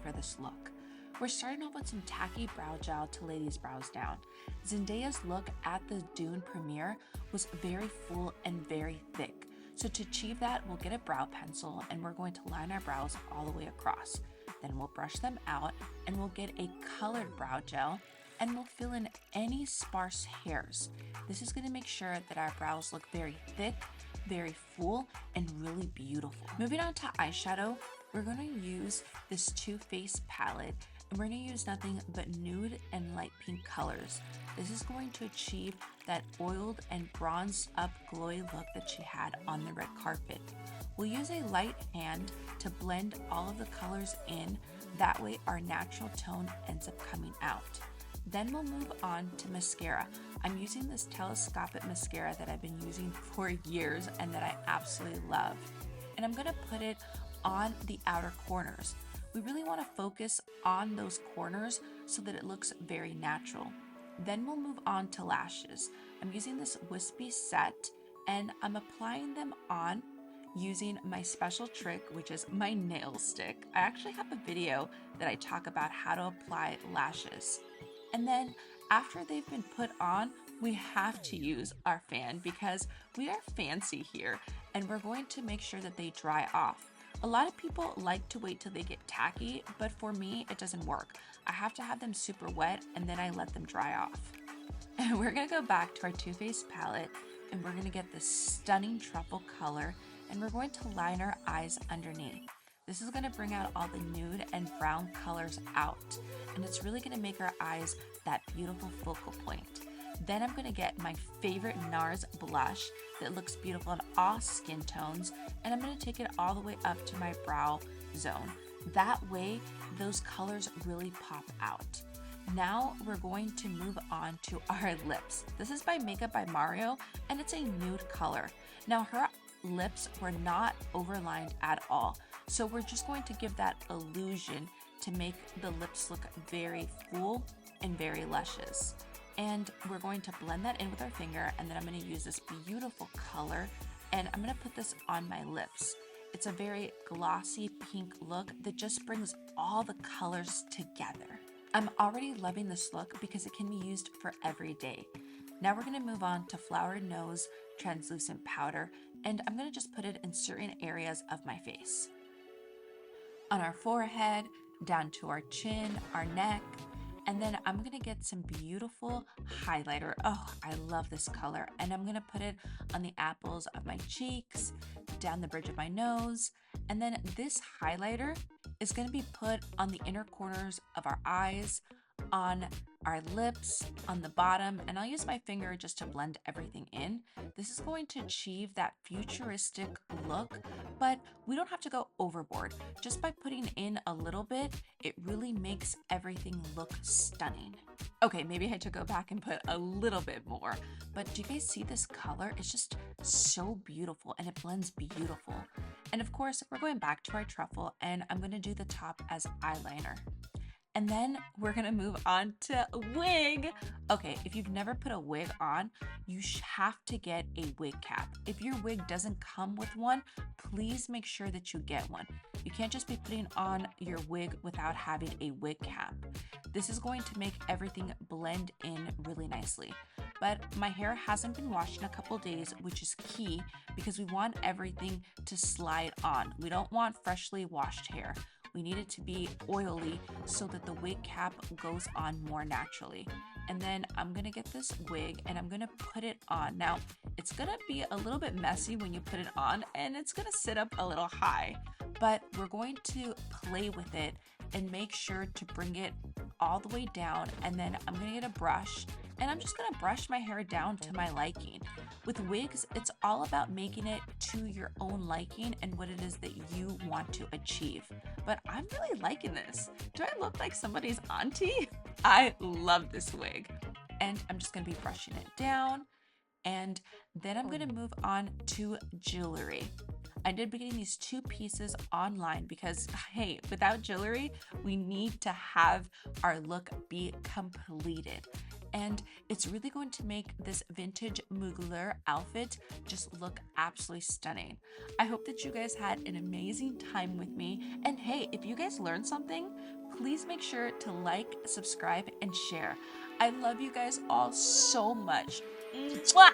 for this look. We're starting off with some tacky brow gel to lay these brows down. Zendaya's look at the DUNE premiere was very full and very thick. So to achieve that, we'll get a brow pencil and we're going to line our brows all the way across. Then we'll brush them out and we'll get a colored brow gel and we'll fill in any sparse hairs. This is going to make sure that our brows look very thick, very full, and really beautiful. Moving on to eyeshadow, we're going to use this Too Faced palette and we're going to use nothing but nude and light pink colors. This is going to achieve that oiled and bronzed up glowy look that she had on the red carpet. We'll use a light hand to blend all of the colors in, that way our natural tone ends up coming out. Then we'll move on to mascara. I'm using this telescopic mascara that I've been using for years and that I absolutely love. And I'm gonna put it on the outer corners. We really wanna focus on those corners so that it looks very natural. Then we'll move on to lashes. I'm using this wispy set and I'm applying them on using my special trick, which is my nail stick. I actually have a video that I talk about how to apply lashes. And then after they've been put on, we have to use our fan because we are fancy here and we're going to make sure that they dry off. A lot of people like to wait till they get tacky, but for me, it doesn't work. I have to have them super wet and then I let them dry off. And we're gonna go back to our Too Faced palette and we're gonna get this stunning truffle color and we're going to line our eyes underneath. This is gonna bring out all the nude and brown colors out, and it's really gonna make our eyes that beautiful focal point. Then I'm gonna get my favorite NARS blush that looks beautiful in all skin tones, and I'm gonna take it all the way up to my brow zone. That way, those colors really pop out. Now we're going to move on to our lips. This is by Makeup by Mario, and it's a nude color. Now her lips were not overlined at all. So we're just going to give that illusion to make the lips look very full and very luscious. And we're going to blend that in with our finger, and then I'm going to use this beautiful color and I'm going to put this on my lips. It's a very glossy pink look that just brings all the colors together. I'm already loving this look because it can be used for every day. Now we're going to move on to Flowered Nose Translucent Powder, and I'm going to just put it in certain areas of my face. On our forehead, down to our chin, our neck, and then I'm gonna get some beautiful highlighter. Oh, I love this color. And I'm gonna put it on the apples of my cheeks, down the bridge of my nose. And then this highlighter is gonna be put on the inner corners of our eyes, on our lips, on the bottom, and I'll use my finger just to blend everything in. This is going to achieve that futuristic look, but we don't have to go overboard. Just by putting in a little bit, it really makes everything look stunning. Okay, maybe I had to go back and put a little bit more, but do you guys see this color? It's just so beautiful and it blends beautiful. And of course, we're going back to our truffle and I'm gonna do the top as eyeliner. And then we're gonna move on to a wig. Okay, if you've never put a wig on, you have to get a wig cap. If your wig doesn't come with one, please make sure that you get one. You can't just be putting on your wig without having a wig cap. This is going to make everything blend in really nicely. But my hair hasn't been washed in a couple days, which is key because we want everything to slide on. We don't want freshly washed hair. We need it to be oily so that the wig cap goes on more naturally. And then I'm gonna get this wig and I'm gonna put it on. Now, it's gonna be a little bit messy when you put it on and it's gonna sit up a little high, but we're going to play with it and make sure to bring it all the way down. And then I'm gonna get a brush and I'm just gonna brush my hair down to my liking. With wigs, it's all about making it to your own liking and what it is that you want to achieve. But I'm really liking this. Do I look like somebody's auntie? I love this wig. And I'm just gonna be brushing it down. And then I'm gonna move on to jewelry. I did be getting these two pieces online because, hey, without jewelry, we need to have our look be completed. and it's really going to make this vintage Mugler outfit just look absolutely stunning. I hope that you guys had an amazing time with me, and hey, if you guys learned something, please make sure to like, subscribe, and share. I love you guys all so much. Mwah!